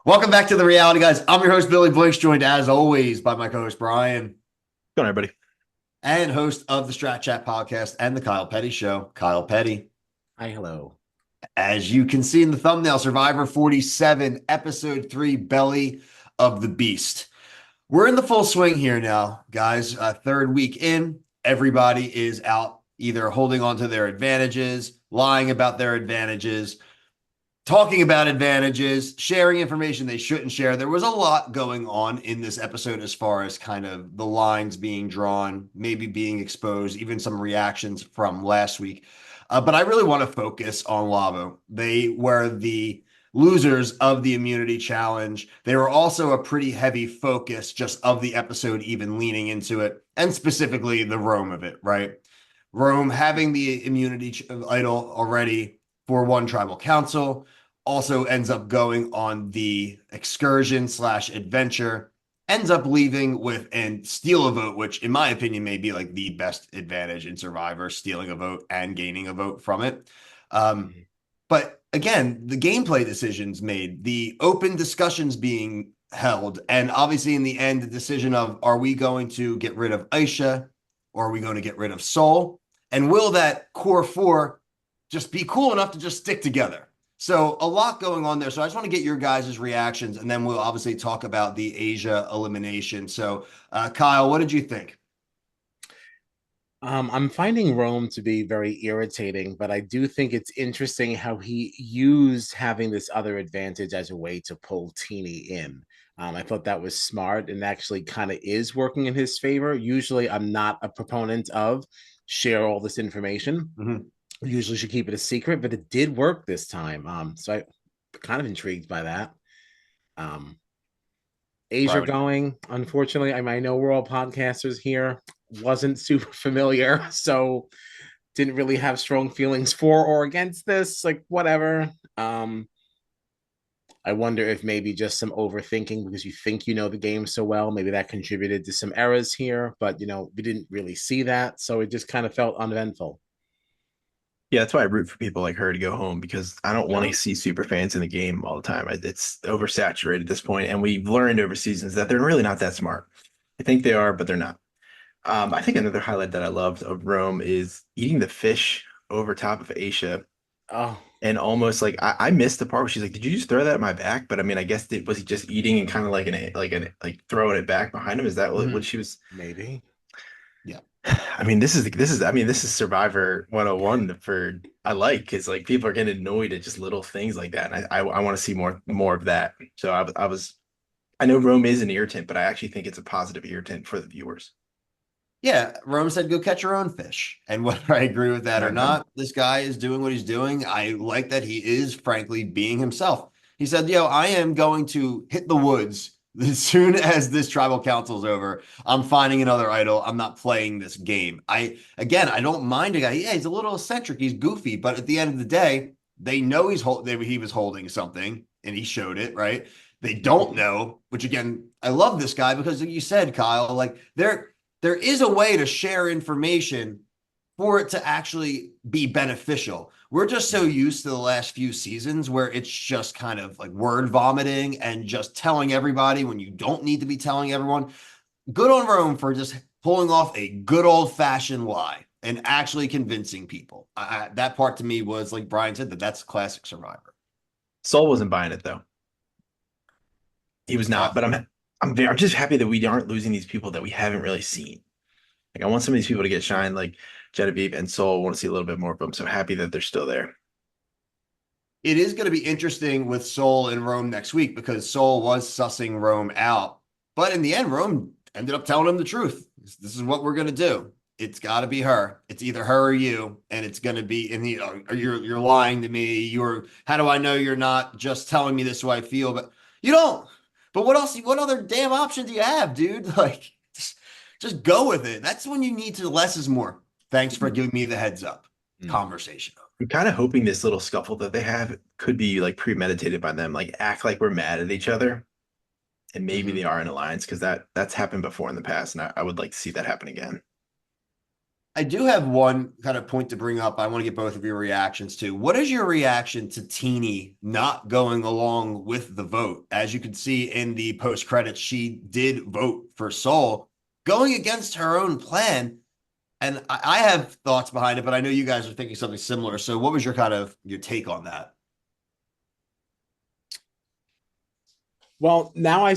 Welcome back to the reality, guys. I'm your host, Billy Blanks, joined as always by my co host, Brian, Going on, everybody. and host of the Strat Chat podcast and the Kyle Petty Show, Kyle Petty. Hi, hello. As you can see in the thumbnail, Survivor 47, Episode 3, Belly of the Beast. We're in the full swing here now, guys. Third week in, everybody is out either holding on to their advantages, lying about their advantages, talking about advantages, sharing information they shouldn't share. There was a lot going on in this episode as far as kind of the lines being drawn, maybe being exposed, even some reactions from last week. But I really want to focus on Lavo. They were the losers of the immunity challenge. They were also a pretty heavy focus just of the episode, even leaning into it, and specifically the Rome of it, right? Rome having the immunity idol already for one tribal council, also ends up going on the excursion slash adventure, ends up leaving with and steal a vote, which in my opinion may be like the best advantage in Survivor, stealing a vote and gaining a vote from it. Mhm. But again, the gameplay decisions made, the open discussions being held, and obviously in the end, the decision of are we going to get rid of Aisha or are we going to get rid of Soul? And will that core four just be cool enough to just stick together? So a lot going on there. So I just want to get your guys' reactions, and then we'll obviously talk about the Asia elimination. So, Kyle, what did you think? I'm finding Rome to be very irritating, but I do think it's interesting how he used having this other advantage as a way to pull Teeny in. I thought that was smart and actually kind of is working in his favor. Usually, I'm not a proponent of share all this information. Mhm. Usually should keep it a secret, but it did work this time. So I kind of intrigued by that. Um, Asia Right. going. Unfortunately, I know we're all podcasters here. Wasn't super familiar, so didn't really have strong feelings for or against this. Like whatever. I wonder if maybe just some overthinking because you think you know the game so well. Maybe that contributed to some errors here, but we didn't really see that, so it just kind of felt uneventful. Yeah, that's why I root for people like her to go home because I don't want Yeah. to see super fans in the game all the time. It's oversaturated at this point, and we've learned over seasons that they're really not that smart. I think they are, but they're not. I think another highlight that I loved of Rome is eating the fish over top of Aisha, Oh, and almost like I missed the part where she's like, "Did you just throw that at my back?" But I mean, I guess was he just eating and kind of like throwing it back behind him? Is that what mhm, she was? maybe. Yeah. I mean, this is Survivor 101 for I like because like people are getting annoyed at just little things like that, and I want to see more of that. So I know Rome is an irritant, but I actually think it's a positive irritant for the viewers. Yeah, Rome said go catch your own fish. And whether I agree with that or Mhm. not, this guy is doing what he's doing. I like that he is, frankly, being himself. He said, Yo, I am going to hit the woods as soon as this tribal council is over. I'm finding another idol. I'm not playing this game. I don't mind a guy. Yeah, he's a little eccentric. He's goofy. But at the end of the day, they know he was holding something and he showed it, right? They don't know, which again, I love this guy because like you said, Kyle, like there is a way to share information for it to actually be beneficial. We're just so used to the last few seasons where it's just kind of like word vomiting and just telling everybody when you don't need to be telling everyone. Good on Rome for just pulling off a good old fashioned lie and actually convincing people. That part to me was like Brian said that's classic Survivor. Saul wasn't buying it though. He was Uh, not, but I'm just happy that we aren't losing these people that we haven't really seen. Like I want some of these people to get shine, like Genevieve and Soul. I want to see a little bit more of them. So happy that they're still there. it is going to be interesting with Soul and Rome next week because Soul was sussing Rome out. But in the end, Rome ended up telling him the truth. This is what we're going to do. It's got to be her. It's either her or you, and it's going to be. And you're lying to me. You're. How do I know you're not just telling me this way I feel? But you don't. But what else? What other damn option do you have, dude? Like, just go with it. That's when you need to less is more. Thanks for giving me the heads up. Mm. Conversation. I'm kind of hoping this little scuffle that they have could be like premeditated by them, like act like we're mad at each other, and maybe Mm-hmm. they are in alliance because that's happened before in the past, and I would like to see that happen again. I do have one kind of point to bring up. I want to get both of your reactions to. What is your reaction to Teeny not going along with the vote? As you can see in the post credits, she did vote for Soul, going against her own plan. And I have thoughts behind it, but I know you guys are thinking something similar. So, what was your kind of your take on that? Well, now I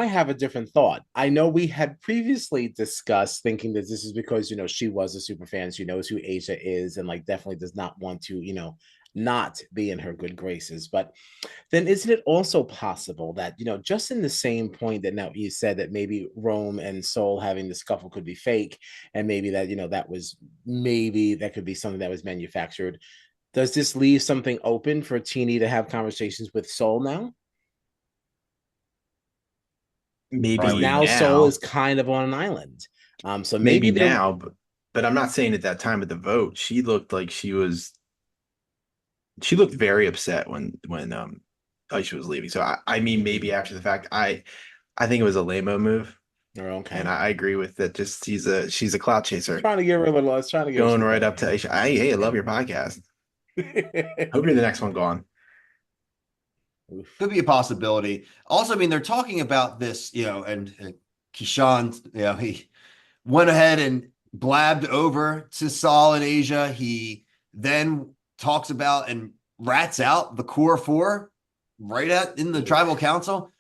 have a different thought. I know we had previously discussed thinking that this is because, she was a super fan. She knows who Asia is and like definitely does not want to, not be in her good graces. But then isn't it also possible that, just in the same point that now you said that maybe Rome and Soul having the scuffle could be fake, and maybe that, maybe that could be something that was manufactured. Does this leave something open for Teeny to have conversations with Soul now? Because Maybe now Soul is now, kind of on an island. So maybe maybe they're now, but I'm not saying at that time of the vote, she looked like she looked very upset when Aisha was leaving. So I mean maybe after the fact, I think it was a lame-o move. they're And okay. I agree with that. Just she's a clout chaser. Trying to give her a little, I was trying to give her Going some right credit up to Aisha. Hey, I love your podcast. Hope you're the next one gone. Could be a possibility. Also, I mean, they're talking about this, and Kishan, he went ahead and blabbed over to Saul in Asia. He then talks about and rats out the core four right at in the tribal council.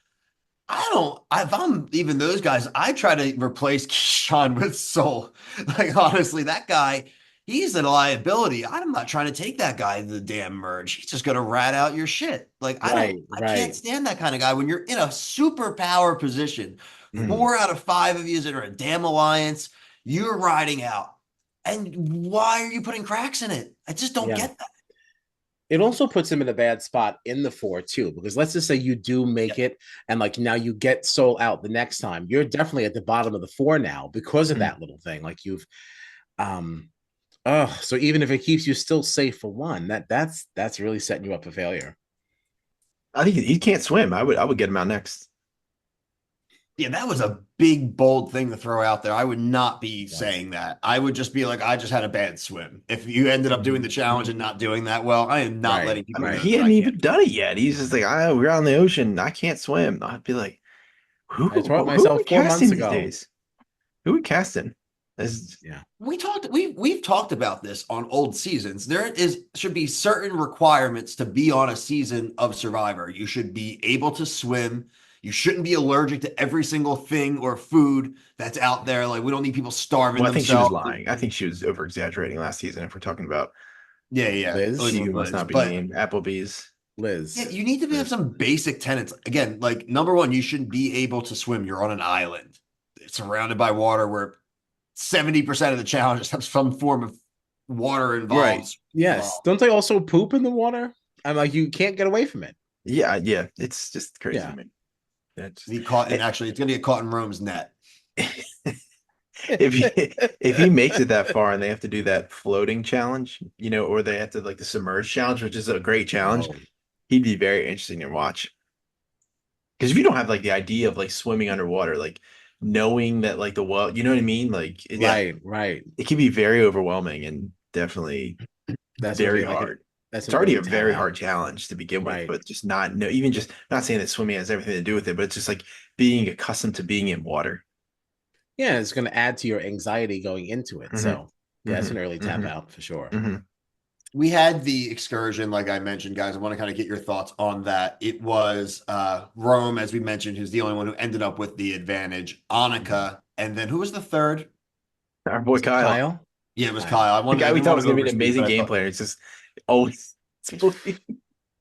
If I'm even those guys, I try to replace Keyshawn with Soul. Like, honestly, that guy, he's a liability. I'm not trying to take that guy to the damn merge. He's just going to rat out your shit. Like, Right, I can't right. stand that kind of guy when you're in a superpower position. Mhm. 4 out of 5 of you that are a damn alliance, you're riding out. And why are you putting cracks in it? I just don't Yeah. get that. It also puts him in a bad spot in the four too, because let's just say you do Yeah. make it and like now you get Soul out the next time. You're definitely at the bottom of the four now because of Mhm. that little thing. Like you've so even if it keeps you still safe for one, that's really setting you up for failure. I think he can't swim. I would get him out next. Yeah, that was a big, bold thing to throw out there. I would not be Yeah. saying that. I would just be like, I just had a bad swim. If you ended up doing the challenge and not doing that well, I am not Right, letting I people mean, know right. he that I hadn't can't. even done it yet. He's just like, we're out in the ocean. I can't swim. I'd be like, who I taught who are we myself 4 months casting these ago. days? Who are we casting? This, Yeah. We've talked about this on old seasons. There should be certain requirements to be on a season of Survivor. You should be able to swim. You shouldn't be allergic to every single thing or food that's out there. Like we don't need people starving well, I think she was themselves. lying. I think she was over exaggerating last season. If we're talking about Yeah, yeah, Liz. like she with who must Liz. not be But named, Applebee's. yeah, Liz. you need to have some basic tenets. Again, like number one, you shouldn't be able to swim. You're on an island. It's surrounded by water where 70% of the challenges have some form of water Right. involved. Yes. Well, Don't they also poop in the water? I'm like, you can't get away from it. Yeah, yeah. It's just crazy Yeah. to me. Yeah, just, he caught and eh, actually it's gonna get caught in Rome's net. if he makes it that far and they have to do that floating challenge, or they have to like the submerge challenge, which is a great challenge, Oh, he'd be very interesting to watch. Because if you don't have like the idea of like swimming underwater, like knowing that like the well, you know what I mean? Like Yeah. right, right. it can be very overwhelming and definitely That's gonna very be like hard. that's It's an already early a tap very out. hard challenge to begin with, Right. but just not no, even just not saying that swimming has everything to do with it, but it's just like being accustomed to being in water. Yeah, it's gonna add to your anxiety going into it. Hmm. So yeah, it's Hmm. an early tap Hmm. out for sure. Hmm. We had the excursion, like I mentioned, guys. I want to kind of get your thoughts on that. It was Rome, as we mentioned, who's the only one who ended up with the advantage. Mhm. Annika, and then who was the third? Our boy Was it Kyle, Kyle? Yeah, it was Kyle. Kyle. the guy I we didn't thought want was to gonna be an overspeak, amazing but I game thought player. It's just always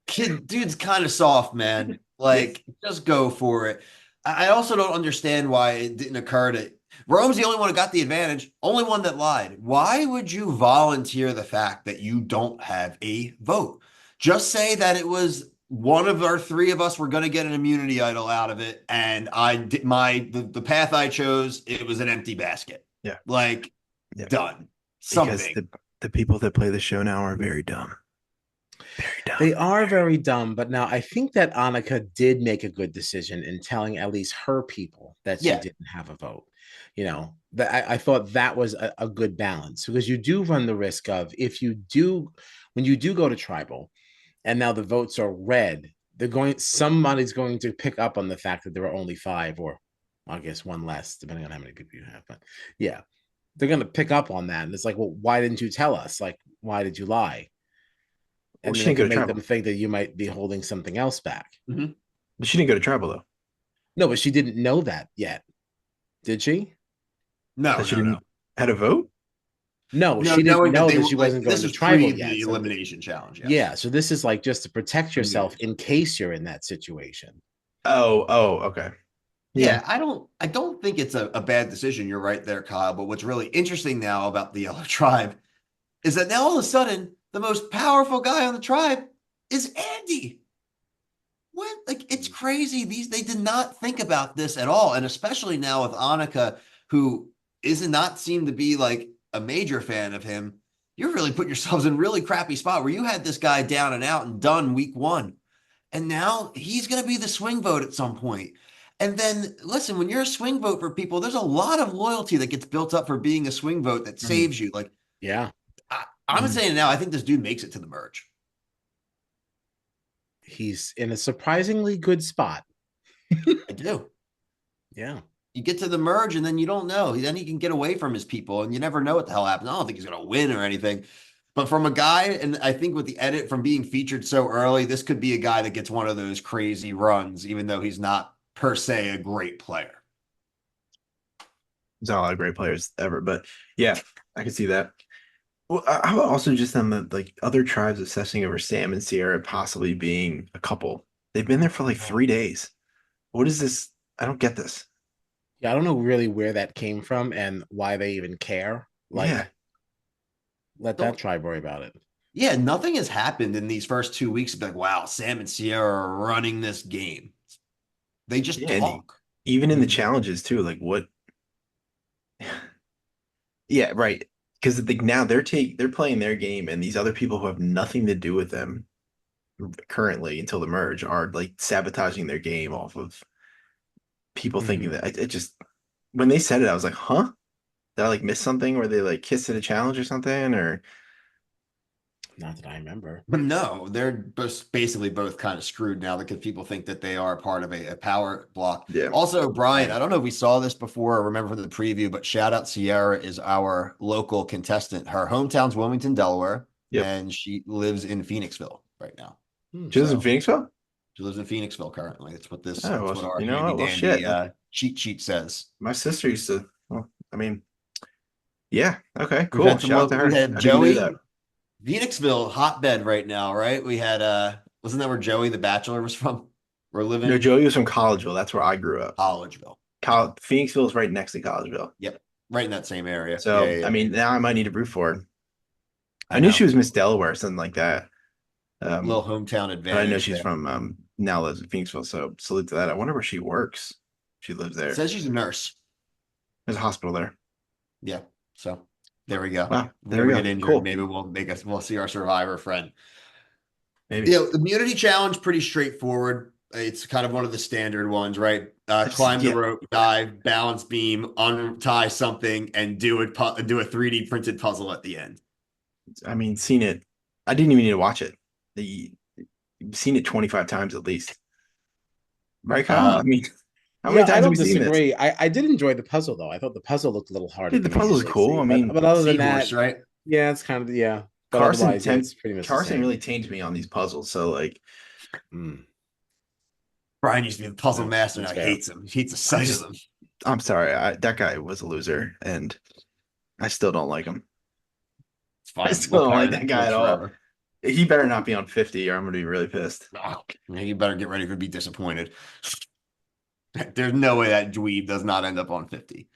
kid, dude's kind of soft, man. yes. Like, just go for it. I also don't understand why it didn't occur to Rome's the only one who got the advantage, only one that lied. Why would you volunteer the fact that you don't have a vote? Just say that it was one of our three of us were going to get an immunity idol out of it, and I did the path I chose. It was an empty basket. Yeah. Like Yeah. done Because something. the people that play the show now are very dumb. Very dumb. They are very dumb, but now I think that Annika did make a good decision in telling at least her people that she Yeah, didn't have a vote. That I thought that was a good balance, because you do run the risk of, when you do go to tribal and now the votes are red, somebody's going to pick up on the fact that there are only five, or I guess one less, depending on how many people you have. But yeah, they're going to pick up on that. And it's like, well, why didn't you tell us? Like, why did you lie? Well, And she then it didn't go could to make them tribal. think that you might be holding something else back. Mhm. But she didn't go to tribal though. No, but she didn't know that yet. Did she? No, That she no, no. didn't had a vote. No, No, she didn't knowing that know they that were she like wasn't going this to was pre tribal the yet. So elimination challenge, yes. yeah, so this is like just to protect yourself Immunity. in case you're in that situation. Oh, okay. Yeah. Yeah, I don't think it's a bad decision. You're right there, Kyle. But what's really interesting now about the Yellow Tribe is that now all of a sudden the most powerful guy on the tribe is Andy. What? Like it's crazy. They did not think about this at all, and especially now with Annika, who is not seem to be like a major fan of him. You're really putting yourselves in a really crappy spot where you had this guy down and out and done week one, and now he's going to be the swing vote at some point. And then listen, when you're a swing vote for people, there's a lot of loyalty that gets built up for being a swing vote that Mhm. saves you. Like Yeah, I'm Mhm. saying now, I think this dude makes it to the merge. he's in a surprisingly good spot. I do. Yeah. You get to the merge and then you don't know. Then he can get away from his people and you never know what the hell happens. I don't think he's going to win or anything. But from a guy, and I think with the edit from being featured so early, this could be a guy that gets one of those crazy runs, even though he's not per se a great player. There's not a lot of great players ever, but yeah, I can see that. Well, how about also just on the like other tribes obsessing over Sam and Sierra possibly being a couple? They've been there for like 3 days. What is this? I don't get this. Yeah, I don't know really where that came from and why they even care. Yeah, Like, let that Don't, tribe worry about it. yeah, nothing has happened in these first 2 weeks. Like, wow, Sam and Sierra are running this game. They just yeah, and talk. even in the Mhm. challenges too. Like what? Yeah, right. Because now they're playing their game, and these other people who have nothing to do with them currently until the merge are like sabotaging their game off of people thinking Mhm. that it just when they said it, I was like, huh? Did I like miss something where they like kissed at a challenge or something? Or Not that I remember. But no, they're basically both kind of screwed now because people think that they are part of a power block. yeah, Also, Brian, Right. I don't know if we saw this before or remember from the preview, but shout out Sierra is our local contestant. Her hometown's Wilmington, Delaware, yep. and she lives in Phoenixville right now. Hmm. She lives in So Phoenixville. she lives in Phoenixville currently. Oh, That's well, what our you know handy what? Well, shit. dandy cheat sheet says. My sister used to. Well, I mean, yeah. Okay, We've cool. had some Shout out to local, we her. had I didn't know that. Joey, Phoenixville hotbed right now, right? We had wasn't that where Joey the Bachelor was from? We're No, living Joey was from Collegeville. That's where I grew up. Collegeville. Phoenixville is right next to Collegeville. Yep. Right in that same area. Yeah, So, yeah, I yeah. mean, now I might need to root for her. I I knew she know. was Miss Delaware, something like that. Little hometown But I know advantage she's there. from now lives in Phoenixville. So salute to that. I wonder where she works. She lives there. Says she's a nurse. There's a hospital there. Yeah. So there we go. Wow. If we There we ever go. get injured, Cool. maybe we'll see our survivor friend. Maybe. You know, immunity challenge, pretty straightforward. It's kind of one of the standard ones, right? Climb the Yeah. rope, dive, balance beam, untie something, and do a 3D printed puzzle at the end. I mean, seen it. I didn't even need to watch it. The seen it 25 times at least. Right, Kyle? Uh, I mean, how many Yeah, I times have don't we seen this? disagree. I did enjoy the puzzle though. I thought the puzzle looked a little harder Dude, the than we puzzle's usually cool. see. I But mean, other than Seahorse, that, right? yeah, it's kind of yeah. But Carson otherwise, yeah, temp it's pretty much the Carson same. really tamed me on these puzzles. So like Mm, Brian used to be the puzzle no, master. Now that's he fair. hates him. He hates the I'm sight of just them. I'm sorry. That guy was a loser and I still don't like him. It's I fine. still We'll don't carry like that that guy torch at all. forever. He better not be on 50 or I'm gonna be really pissed. Oh, you better get ready to be disappointed. There's no way that dweeb does not end up on 50.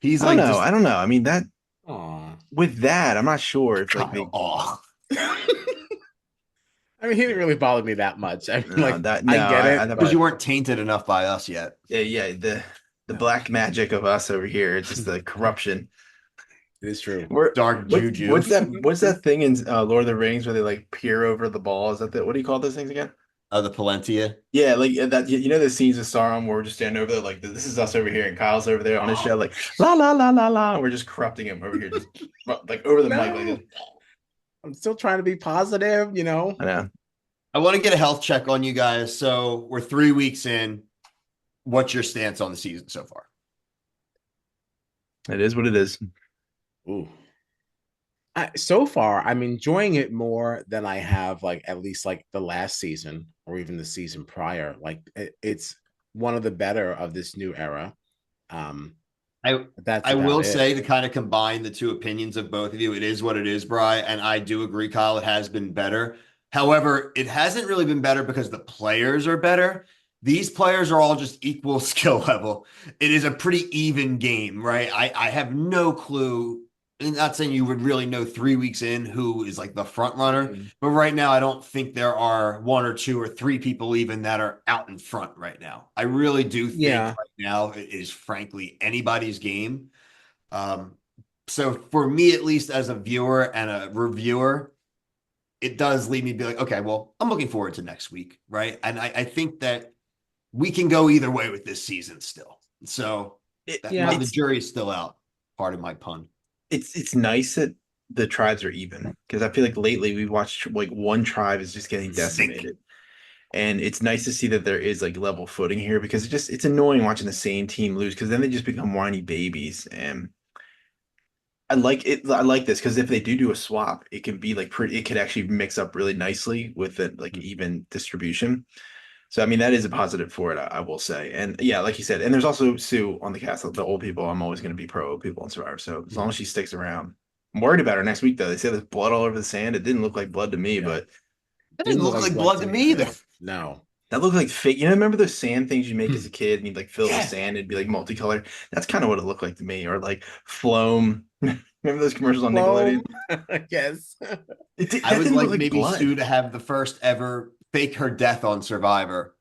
He's I don't like know. just I don't know. I mean that Aw. with that, I'm not sure if like Kyle. they Oh, I mean, he didn't really bother me that much. I mean, no like, that I no, get it, because you but weren't tainted enough by us yet. yeah, the no, black magic of us over here, it's just the corruption. it is true. We're Dark juju. what's that thing in Lord of the Rings where they like peer over the ball? Is that what do you call those things again? The Palentia. Yeah, like that. You know the scenes of Sauron where we're just standing over there, like this is us over here, and Kyle's over there on his show, like la la la la la. And we're just corrupting him over here, just like over the mic, like No, this. I'm still trying to be positive, you know. I know. I want to get a health check on you guys. So we're 3 weeks in. What's your stance on the season so far? It is what it is. Ooh. So far, I'm enjoying it more than I have, like at least like the last season or even the season prior. Like it's one of the better of this new era. Um, I that's I about will it. say to kind of combine the two opinions of both of you, it is what it is, Bri, and I do agree, Kyle. It has been better. However, it hasn't really been better because the players are better. These players are all just equal skill level. It is a pretty even game, right? I have no clue. I'm not saying you would really know 3 weeks in who is like the front runner, Mhm. but right now I don't think there are one or two or three people even that are out in front right now. I really do think Yeah, right now it is frankly anybody's game. Um, so for me, at least as a viewer and a reviewer, it does lead me to be like, okay, well, I'm looking forward to next week, right? And I think that we can go either way with this season still. So It, yeah. the it's jury's still out. Pardon my pun. it's nice that the tribes are even because I feel like lately we watched like one tribe is just getting Zinc. decimated. And it's nice to see that there is like level footing here because it's annoying watching the same team lose because then they just become whiny babies. And I like it. I like this because if they do a swap, it can be like pretty. It could actually mix up really nicely with it like even distribution. So I mean that is a positive for it. I will say. And yeah, like you said, and there's also Sue on the cast. The old people. I'm always going to be pro old people in Survivor. So as long as she sticks around, I'm worried about her next week though. They say there's blood all over the sand. It didn't look like blood to me, Yeah, but That doesn't didn't look look like like blood blood to to me me either. either. No. that looked like fake. You know, remember those sand things you make as a kid and you'd like fill it with Yeah. sand? It'd be like multicolored. That's kind of what it looked like to me. Or like Floam. Remember those commercials on Well, Nickelodeon? yes. I That would didn't look like like maybe blood. Sue to have the first ever fake her death on Survivor.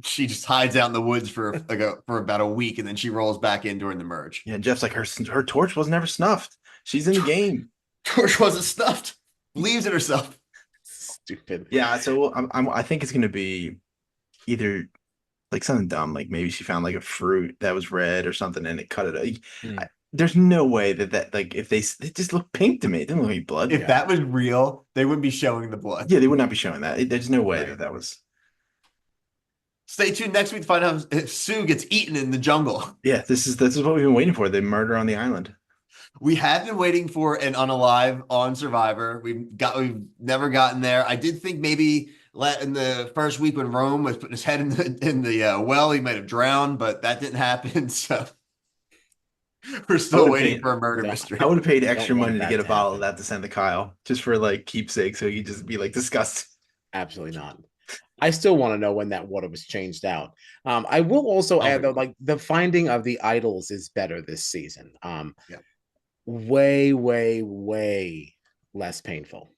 She just hides out in the woods for for about a week and then she rolls back in during the merge. Yeah, Jeff's like her torch was never snuffed. She's in the game. Torch wasn't stuffed. Believes in herself. Stupid. Yeah, so I think it's gonna be either like something dumb, like maybe she found like a fruit that was red or something and it cut it. Mm, There's no way that like if they just look pink to me. It didn't look like blood. If yeah. that was real, they would be showing the blood. Yeah, they would not be showing that. There's no way Right. that was. Stay tuned next week to find out if Sue gets eaten in the jungle. Yeah, this is what we've been waiting for. The murder on the island. We have been waiting for an unalive on Survivor. We've never gotten there. I did think maybe in the first week when Rome was putting his head in the well, he might have drowned, but that didn't happen. So we're I still would have waiting paid. for a murder No, mystery. I would have paid I don't extra want money to that get a to bottle of happen. that to send to Kyle, just for like keepsake, so he'd just be like disgusted. Absolutely not. I still want to know when that water was changed out. I will also Oh, add though, like the finding of the idols is better this season. yeah. Way, way, way less painful.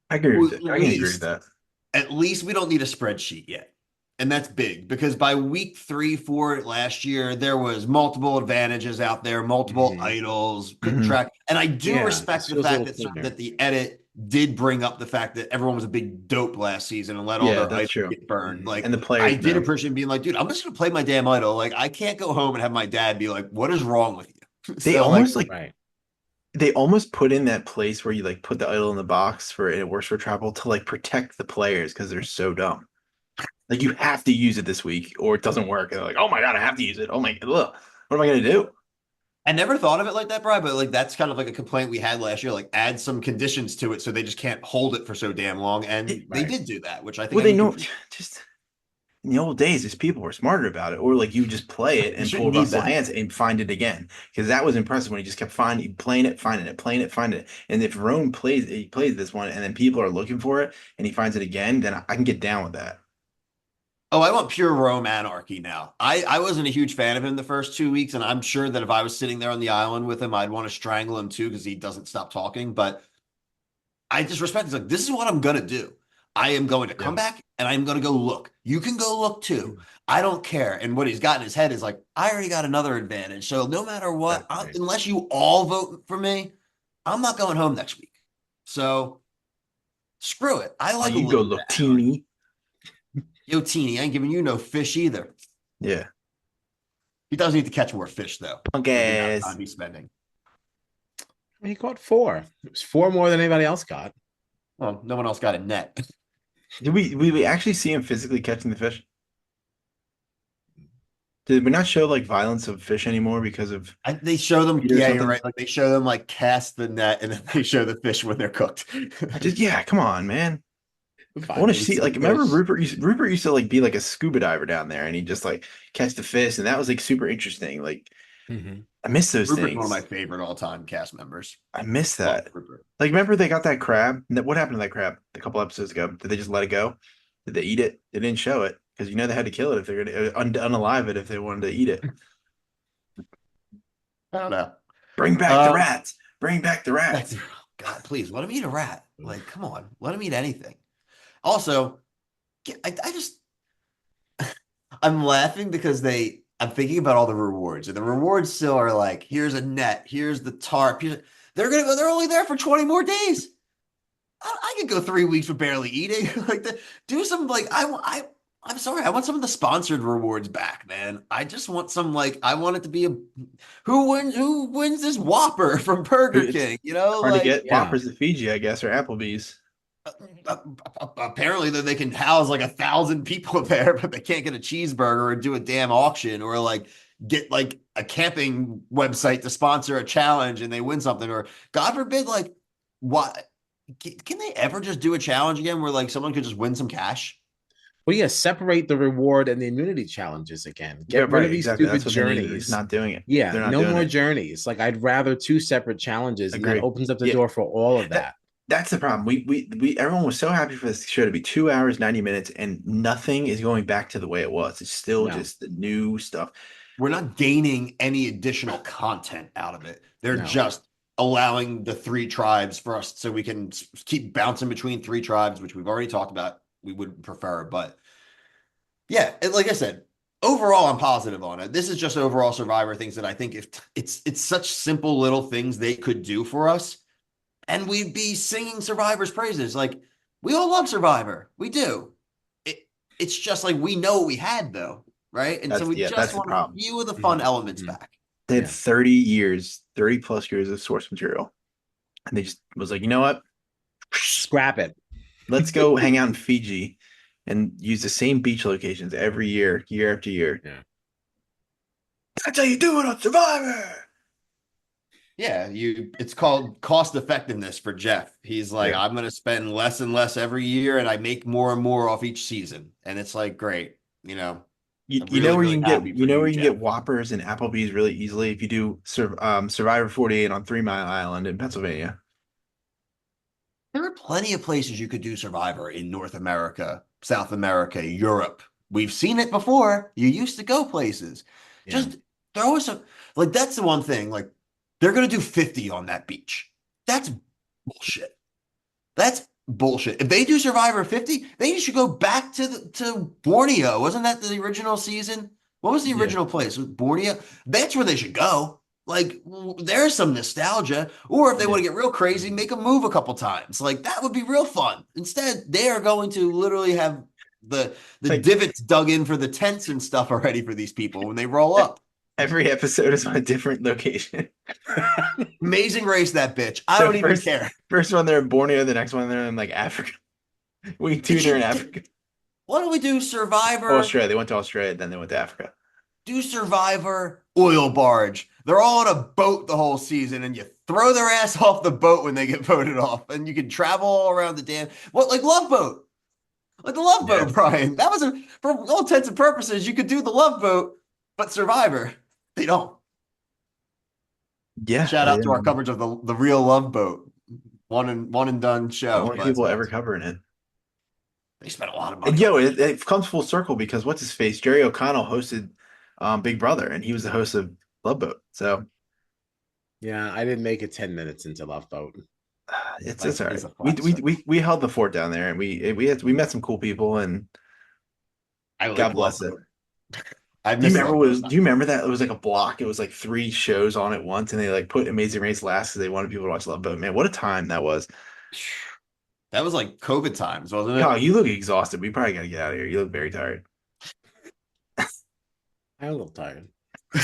I agree with Well, it. I can agree with that. at least we don't need a spreadsheet yet. And that's big because by week 3, 4 last year, there was multiple advantages out there, multiple Mhm. idols, couldn't Mhm. track. And I do Yeah, respect this the feels a fact little that cleaner. that the edit did bring up the fact that everyone was a big dope last season and let all Yeah, their that's idols true. get burned. Mhm. Like And the I players did know. appreciate being like, dude, I'm just gonna play my damn idol. Like I can't go home and have my dad be like, what is wrong with you? They So like almost like Right. they almost put in that place where you like put the idol in the box for it works for travel to like protect the players because they're so dumb. Like you have to use it this week or it doesn't work. And they're like, oh my god, I have to use it. Oh my, ugh. What am I gonna do? I never thought of it like that, Brian, but like that's kind of like a complaint we had last year. Like add some conditions to it so they just can't hold it for so damn long. And It, they Right. did do that, which I think well, they everyone can know appreciate. just in the old days, these people were smarter about it, or like you just play it You and pull shouldn't need Russell that. Hands and find it again because that was impressive when he just kept finding, playing it, finding it, playing it, finding it. And if Rome plays, he plays this one, and then people are looking for it, and he finds it again, then I can get down with that. Oh, I want pure Rome anarchy now. I wasn't a huge fan of him the first 2 weeks, and I'm sure that if I was sitting there on the island with him, I'd want to strangle him too because he doesn't stop talking. But I just respect. It's like this is what I'm gonna do. I am going to Yeah. come back and I'm going to go look. You can go look too. Mhm. I don't care. And what he's got in his head is like, I already got another advantage. So no matter what, Exactly. unless you all vote for me, I'm not going home next week. So screw it. I Oh, like a you go little bit look of anarchy. teeny. Yo, Teeny, I ain't giving you no fish either. Yeah. He does need to catch more fish, though, with the amount of Okay. time he's spending. He caught 4. It was 4 more than anybody else got. Well, no one else got a net. Did we actually see him physically catching the fish? Did we not show like violence of fish anymore because of They show them, heat or yeah, you're something? right. Like they show them like cast the net, and then they show the fish when they're cooked. Yeah, come on, man. I want to Violence see, of like, remember fish. Rupert used to like be like a scuba diver down there, and he just like catch the fish, and that was like super interesting. Like, Mhm. I miss those Rupert's one of my things. favorite all-time cast members. I miss Love that. Rupert. Like, remember they got that crab? What happened to that crab a couple episodes ago? Did they just let it go? Did they eat it? They didn't show it because they had to kill it if they're gonna unalive it if they wanted to eat it. I don't know. Bring back the rats. Bring back the rats. God, please let him eat a rat. Like, come on, let him eat anything. Also, I just I'm laughing because I'm thinking about all the rewards, and the rewards still are like, here's a net, here's the tarp. They're only there for 20 more days. I could go 3 weeks with barely eating. Like do some like I'm sorry, I want some of the sponsored rewards back, man. I just want some like I want it to be a who wins this Whopper from Burger It's King, you know, hard to like get Yeah. Whoppers at Fiji, I guess, or Applebee's. apparently that they can house like 1,000 people there, but they can't get a cheeseburger or do a damn auction or like get like a camping website to sponsor a challenge and they win something, or God forbid, like what can they ever just do a challenge again where like someone could just win some cash? Well, yeah, separate the reward and the immunity challenges again. Yeah, Get rid right, of these exactly. stupid That's what they need. He's journeys. not doing it. Yeah, They're not no doing more it. journeys. Like I'd rather 2 separate challenges, and that Agree. opens up the Yeah. door for all of that. That's the problem. We everyone was so happy for this show to be 2 hours, 90 minutes, and nothing is going back to the way it was. It's still No. just the new stuff. We're not gaining any additional content out of it. They're No. just allowing the 3 tribes for us so we can keep bouncing between 3 tribes, which we've already talked about. We would prefer, but yeah, like I said, overall, I'm positive on it. This is just overall Survivor things that I think if it's such simple little things they could do for us, and we'd be singing Survivor's praises. Like we all love Survivor, we do. It's just like we know what we had though, right? And so we just That's the want a problem. few of the fun Mhm. elements Mhm. back. They had Yeah. 30 years, 30 plus years of source material. And they just was like, you know what? Scrap it. Let's go hang out in Fiji and use the same beach locations every year, year after year. Yeah. That's how you do it on Survivor. Yeah, it's called cost effectiveness for Jeff. He's like, Yeah. I'm gonna spend less and less every year, and I make more and more off each season. And it's like, great, you know. You, I'm you know really, where you really can happy get for you, you can Jeff. get Whoppers and Applebee's really easily if you do Survivor 48 on 3 Mile Island in Pennsylvania. There are plenty of places you could do Survivor in North America, South America, Europe. We've seen it before. You used to go places. Yeah. Just throw us a like that's the one thing. Like they're gonna do 50 on that beach. That's bullshit. That's bullshit. If they do Survivor 50, they should go back to Borneo. Wasn't that the original season? What was the Yeah. original place? Was Borneo? That's where they should go. Like there's some nostalgia. Or if they want to get real crazy, make them move a couple times. Like that would be real fun. Instead, they are going to literally have the Like divots dug in for the tents and stuff already for these people when they roll up. every episode is on a different location. Amazing Race, that bitch. I So don't even care. First one they're in Borneo, the next one they're in like Africa. Week 2 they're in Africa. Why don't we do Survivor? Oh, Australia. They went to Australia, then they went to Africa. Do Survivor oil barge. They're all on a boat the whole season, and you throw their ass off the boat when they get voted off, and you can travel all around the damn like Love Boat, like the Love Boat, Brian. That was for all intents and purposes, you could do the Love Boat, but Survivor, they don't. Yeah. Shout out to our coverage of the real Love Boat, one and done show. Only people ever covering it. They spent a lot of money. And it comes full circle because what's his face? Jerry O'Connell hosted Big Brother, and he was the host of Love Boat. So Yeah, I didn't make it 10 minutes into Love Boat. it's Like, all it's a right. flex. We held the fort down there, and we met some cool people, and I God bless it. Love Boat. I Do you miss remember Love Boat. do you remember that it was like a block? It was like 3 shows on at once, and they like put Amazing Race last because they wanted people to watch Love Boat. Man, what a time that was! That was like COVID times, wasn't Oh, it? you look exhausted. We probably got to get out of here. You look very tired. I'm a little tired. I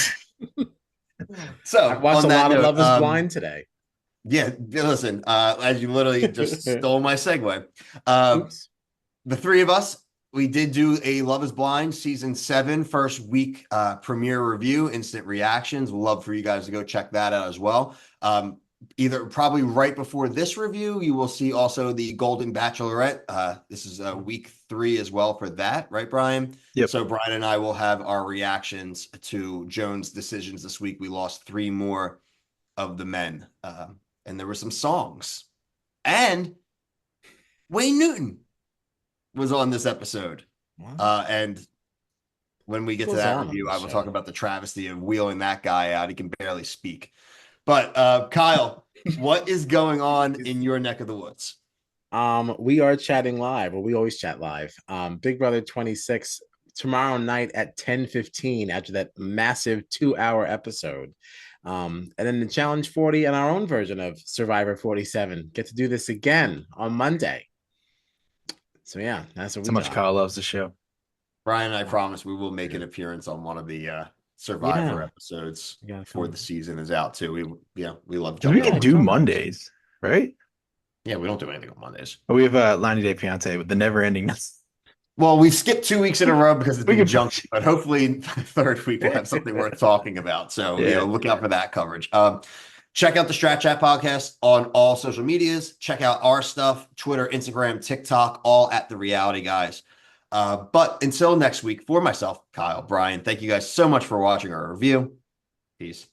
So watched on a that lot of note, Love Is Blind today. yeah, listen, as you literally just stole my segue. Uh, Oops. the three of us, we did do a Love is Blind season 7 first week premiere review, instant reactions. We'd love for you guys to go check that out as well. Either probably right before this review, you will see also the Golden Bachelorette. This is week 3 as well for that, right, Brian? Yep. So Brian and I will have our reactions to Joan's decisions this week. We lost 3 more of the men, and there were some songs, and Wayne Newton was on this episode. Wow. And when we get to Goes that on review, the I will talk show. about the travesty of wheeling that guy out. He can barely speak. But Kyle, what is going on in your neck of the woods? We are chatting live, or we always chat live. Big Brother 26 tomorrow night at 10:15 after that massive 2-hour episode. And then the Challenge 40 and our own version of Survivor 47 get to do this again on Monday. So yeah, that's what So we much got. Kyle loves the show. Brian, I promise we will make an appearance on one of the Survivor Yeah. episodes Yeah, before the season is out too. We love 'Cause we jumping can on. do come on. Mondays, right? Yeah, we don't do anything on Mondays. Oh, we have a 90 Day Fiance with the never ending. Well, we skipped 2 weeks in a row because it's We been can junky, but hopefully the third week we'll have something worth talking about. So, Yeah. look out for that coverage. Check out the Strat Chat podcast on all social medias. Check out our stuff, Twitter, Instagram, TikTok, all at The Reality Guys. But until next week, for myself, Kyle, Brian, thank you guys so much for watching our review. Peace.